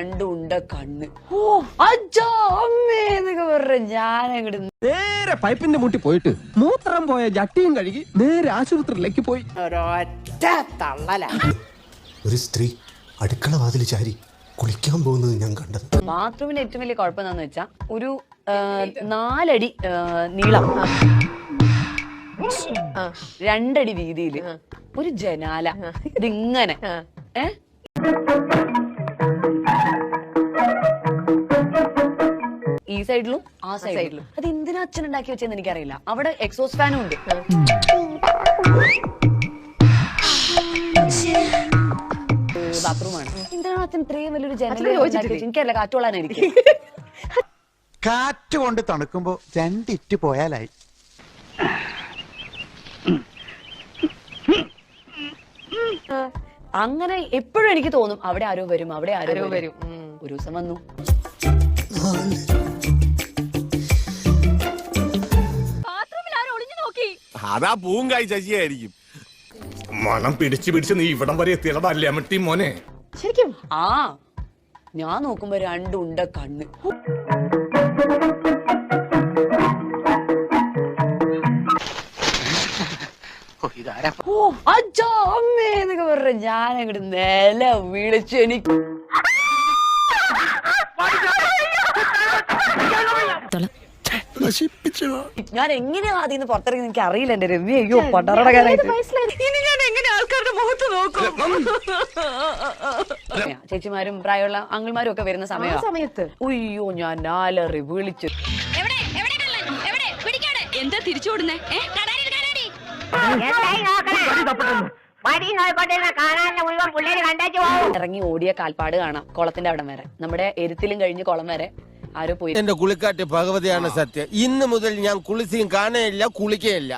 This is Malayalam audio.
രണ്ടുണ്ട കണ്ണ്. ഓ അച്ഛാ അമ്മേ എന്നൊക്കെ പറഞ്ഞ ഞാനങ്ങോട്ട് നേരെ പൈപ്പിന്റെ മുട്ടി പോയിട്ട് മൂത്രം പോയ ജട്ടിയും കഴുകി നേരെ ആശുപത്രിയിലേക്ക് പോയി. ഒരൊറ്റ തള്ളല. ഒരു സ്ത്രീ അടുക്കള വാതിൽ ചാരി കുളിക്കാൻ പോകുന്നത് ഞാൻ കണ്ടത്. ബാത്റൂമിന്റെ ഏറ്റവും വലിയ കുഴപ്പം എന്താന്ന് വെച്ചാ ഒരു 4 അടി നീളം, 2 അടി വീതിയില് ഒരു ജനാല. ഇതിങ്ങനെ ഈ സൈഡിലും ആ സൈഡിലും. അത് എന്തിനാ അച്ഛൻ ഉണ്ടാക്കി വെച്ചെന്ന് എനിക്കറിയില്ല. അവിടെ എക്സോസ് ഫാനും ഉണ്ട്. ബാത്റൂമാണ്. എന്തിനാണ് അച്ഛൻ ഇത്രയും വലിയൊരു ജനൽ? എനിക്കറിയില്ല, കാറ്റ് കൊള്ളാനായിരിക്കും. കാറ്റ് കൊണ്ട് തണുക്കുമ്പോ 2 ഇറ്റ് പോയാലായി. അങ്ങനെ എപ്പോഴും എനിക്ക് തോന്നും അവിടെ ആരോ വരും, അവിടെ ആരോ വരും. ഒരു ദിവസം വന്നു. അതാ പൂങ്കായി ശശിയായിരിക്കും. മണം പിടിച്ച് നീ ഇവിടം വരെ എത്തിയതല്ലേ അമ്മട്ടി മോനെ? ശരിക്കും? ആ, ഞാൻ നോക്കുമ്പോ രണ്ടുണ്ട കണ്ണ്. ഓ അച്ഛാ അമ്മേ എന്നൊക്കെ പറഞ്ഞ ഞാനങ്ങോട്ട് നില വിളിച്ചു. എനിക്ക് ഞാൻ എങ്ങനെയാ ആദ്യം പുറത്തിറങ്ങി എനിക്ക് അറിയില്ല. എന്റെ രമ്യ അയ്യോ പടറടക്കാനായിട്ട് ഞാൻ എങ്ങനെ ആൾക്കാരുടെ മുഖത്ത് നോക്കും. ചേച്ചിമാരും പ്രായമുള്ള അങ്കിൾമാരും ഒക്കെ വരുന്ന സമയത്ത് അയ്യോ ഞാൻ നാലറി വിളിച്ചു. എന്താ തിരിച്ചോടുന്നേ? ഇറങ്ങി ഓടിയ കാൽപ്പാട് കാണാം കുളത്തിന്റെ അവിടം വരെ. നമ്മുടെ എരുത്തിലും കഴിഞ്ഞ് കുളം വരെ ആരോ പോയി. എന്റെ കുളിക്കാട്ട് ഭഗവതിയാണ് സത്യം. ഇന്ന് മുതൽ ഞാൻ കുളിസിയും കാണുകയില്ല, കുളിക്കുകയില്ല.